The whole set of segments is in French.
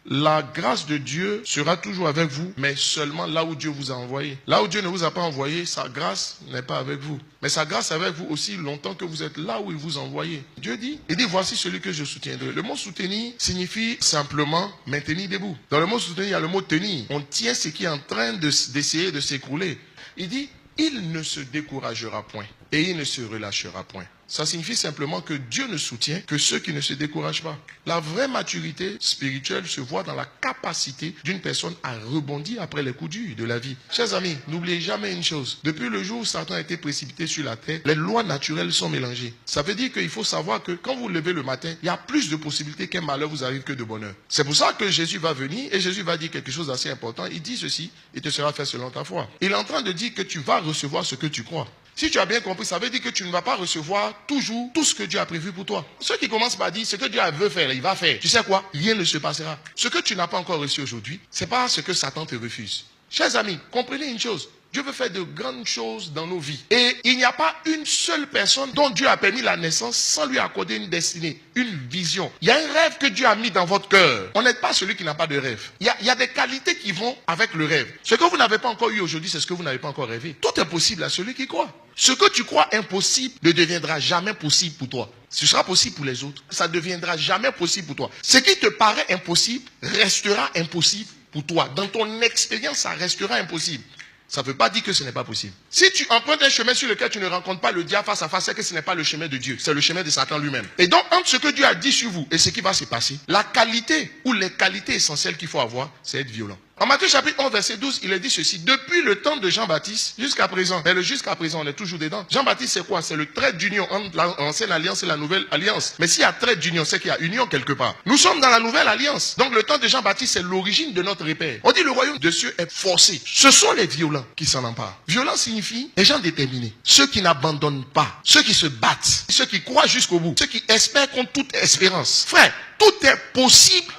La grâce de Dieu sera toujours avec vous, mais seulement là où Dieu vous a envoyé. Là où Dieu ne vous a pas envoyé, sa grâce n'est pas avec vous. Mais sa grâce est avec vous aussi longtemps que vous êtes là où il vous a envoyé. Dieu dit, il dit, voici celui que je soutiendrai. Le mot soutenir signifie simplement maintenir debout. Dans le mot soutenir, il y a le mot tenir. On tient ce qui est en train d'essayer de s'écrouler. Il dit, il ne se découragera point et il ne se relâchera point. Ça signifie simplement que Dieu ne soutient que ceux qui ne se découragent pas. La vraie maturité spirituelle se voit dans la capacité d'une personne à rebondir après les coups durs de la vie. Chers amis, n'oubliez jamais une chose. Depuis le jour où Satan a été précipité sur la terre, les lois naturelles sont mélangées. Ça veut dire qu'il faut savoir que quand vous levez le matin, il y a plus de possibilités qu'un malheur vous arrive que de bonheur. C'est pour ça que Jésus va venir et Jésus va dire quelque chose d'assez important. Il dit ceci, il te sera fait selon ta foi. Il est en train de dire que tu vas recevoir ce que tu crois. Si tu as bien compris, ça veut dire que tu ne vas pas recevoir toujours tout ce que Dieu a prévu pour toi. Ceux qui commencent par dire ce que Dieu veut faire, il va faire. Tu sais quoi? Rien ne se passera. Ce que tu n'as pas encore reçu aujourd'hui, ce n'est pas ce que Satan te refuse. Chers amis, comprenez une chose. Dieu veut faire de grandes choses dans nos vies. Et il n'y a pas une seule personne dont Dieu a permis la naissance sans lui accorder une destinée, une vision. Il y a un rêve que Dieu a mis dans votre cœur. On n'est pas celui qui n'a pas de rêve. Il y a des qualités qui vont avec le rêve. Ce que vous n'avez pas encore eu aujourd'hui, c'est ce que vous n'avez pas encore rêvé. Tout est possible à celui qui croit. Ce que tu crois impossible ne deviendra jamais possible pour toi. Ce sera possible pour les autres. Ça ne deviendra jamais possible pour toi. Ce qui te paraît impossible restera impossible pour toi. Dans ton expérience, ça restera impossible. Ça ne veut pas dire que ce n'est pas possible. Si tu empruntes un chemin sur lequel tu ne rencontres pas le diable face à face, c'est que ce n'est pas le chemin de Dieu. C'est le chemin de Satan lui-même. Et donc, entre ce que Dieu a dit sur vous et ce qui va se passer, la qualité ou les qualités essentielles qu'il faut avoir, c'est être violent. En Matthieu chapitre 11, verset 12, il est dit ceci. Depuis le temps de Jean-Baptiste jusqu'à présent, mais le jusqu'à présent, on est toujours dedans. Jean-Baptiste, c'est quoi? C'est le trait d'union entre l'ancienne alliance et la nouvelle alliance. Mais s'il y a trait d'union, c'est qu'il y a union quelque part. Nous sommes dans la nouvelle alliance. Donc le temps de Jean-Baptiste, c'est l'origine de notre repère. On dit le royaume de cieux est forcé. Ce sont les violents qui s'en emparent. Violent signifie les gens déterminés. Ceux qui n'abandonnent pas. Ceux qui se battent. Ceux qui croient jusqu'au bout. Ceux qui espèrent contre toute espérance. Frère, tout est possible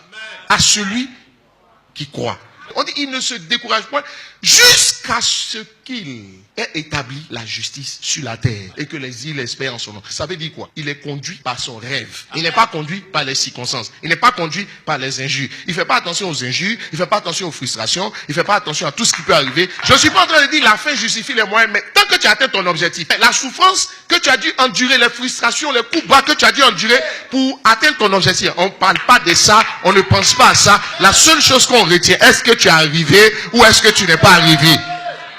à celui qui croit. On dit il ne se décourage point jusqu'à ce qu'il ait établi la justice sur la terre et que les îles espèrent en son nom. Ça veut dire quoi? Il est conduit par son rêve. Il n'est pas conduit par les circonstances. Il n'est pas conduit par les injures. Il ne fait pas attention aux injures. Il ne fait pas attention aux frustrations. Il ne fait pas attention à tout ce qui peut arriver. Je ne suis pas en train de dire la fin justifie les moyens, mais tant que tu atteins ton objectif, la souffrance que tu as dû endurer, les frustrations, les coups bas que tu as dû endurer pour atteindre ton objectif, on ne parle pas de ça, on ne pense pas à ça. La seule chose qu'on retient, est-ce que tu es arrivé ou est-ce que tu n'es pas arrivé?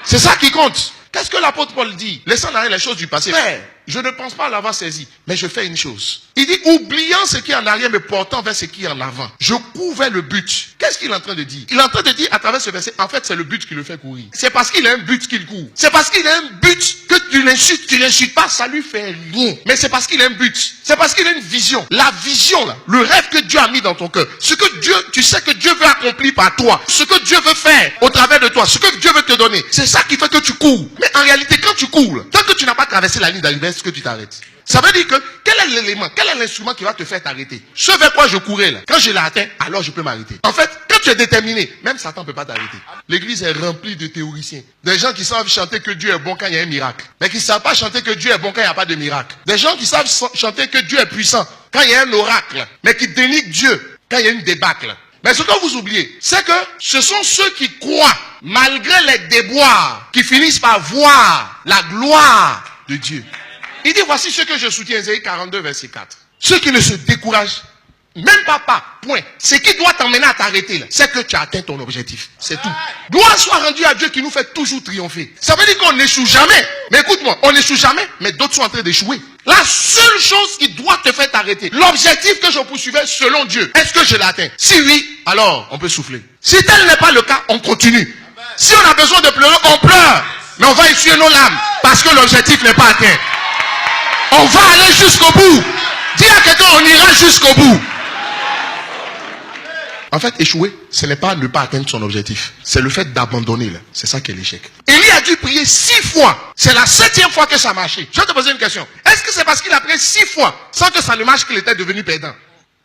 C'est ça qui compte. Qu'est-ce que l'apôtre Paul dit? Laissant derrière les choses du passé. Frère, je ne pense pas l'avoir saisi, mais je fais une chose. Il dit, oubliant ce qui est en arrière, mais portant vers ce qui est en avant. Je cours vers le but. Qu'est-ce qu'il est en train de dire? Il est en train de dire à travers ce verset, en fait, c'est le but qui le fait courir. C'est parce qu'il a un but qu'il court. C'est parce qu'il a un but que tu l'insultes pas, ça lui fait rien. Mais c'est parce qu'il a un but. C'est parce qu'il a une vision. La vision, là, le rêve que Dieu a mis dans ton cœur. Ce que Dieu, tu sais que Dieu veut accomplir par toi. Ce que Dieu veut faire au travers de toi. Ce que Dieu veut te donner. C'est ça qui fait que tu cours. Mais en réalité, quand tu cours, tant que tu n'as pas traversé la ligne d'arrivée, est-ce que tu t'arrêtes? Ça veut dire que, quel est l'élément, quel est l'instrument qui va te faire t'arrêter? Ce vers quoi je courais là, quand je l'ai atteint, alors je peux m'arrêter. En fait, quand tu es déterminé, même Satan ne peut pas t'arrêter. L'église est remplie de théoriciens. Des gens qui savent chanter que Dieu est bon quand il y a un miracle. Mais qui ne savent pas chanter que Dieu est bon quand il n'y a pas de miracle. Des gens qui savent chanter que Dieu est puissant quand il y a un oracle. Mais qui dénigrent Dieu quand il y a une débâcle. Mais ce que vous oubliez, c'est que ce sont ceux qui croient, malgré les déboires, qui finissent par voir la gloire de Dieu. Il dit, voici ce que je soutiens, Ésaïe 42, verset 4. Ceux qui ne se découragent même pas, point. Ce qui doit t'emmener à t'arrêter, là, c'est que tu as atteint ton objectif. C'est tout. Gloire soit rendue à Dieu qui nous fait toujours triompher. Ça veut dire qu'on n'échoue jamais. Mais écoute-moi, on n'échoue jamais, mais d'autres sont en train d'échouer. La seule chose qui doit te faire t'arrêter, l'objectif que je poursuivais selon Dieu, est-ce que je l'atteins? Si oui, alors on peut souffler. Si tel n'est pas le cas, on continue. Si on a besoin de pleurer, on pleure. Mais on va essuyer nos larmes parce que l'objectif n'est pas atteint. On va aller jusqu'au bout. Dis à quelqu'un, on ira jusqu'au bout. En fait, échouer, ce n'est pas ne pas atteindre son objectif. C'est le fait d'abandonner. C'est ça qui est l'échec. Élie a dû prier 6 fois. C'est la 7e fois que ça a marché. Je vais te poser une question. Est-ce que c'est parce qu'il a prié 6 fois sans que ça ne marche qu'il était devenu perdant?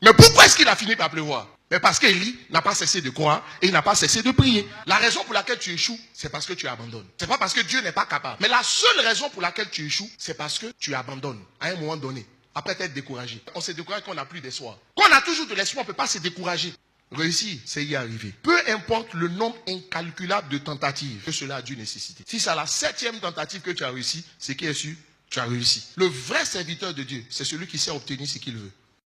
Mais pourquoi est-ce qu'il a fini par pleuvoir? Mais parce qu'Élie n'a pas cessé de croire et il n'a pas cessé de prier. La raison pour laquelle tu échoues, c'est parce que tu abandonnes. C'est pas parce que Dieu n'est pas capable. Mais la seule raison pour laquelle tu échoues, c'est parce que tu abandonnes à un moment donné. Après t'être découragé. On se décourage quand on n'a plus d'espoir. Quand on a toujours de l'espoir, on ne peut pas se décourager. Réussir, c'est y arriver. Peu importe le nombre incalculable de tentatives que cela a dû nécessiter. Si c'est à la 7e tentative que tu as réussi, c'est qui est sûr, tu as réussi. Le vrai serviteur de Dieu, c'est celui qui sait obtenir ce qu'il veut.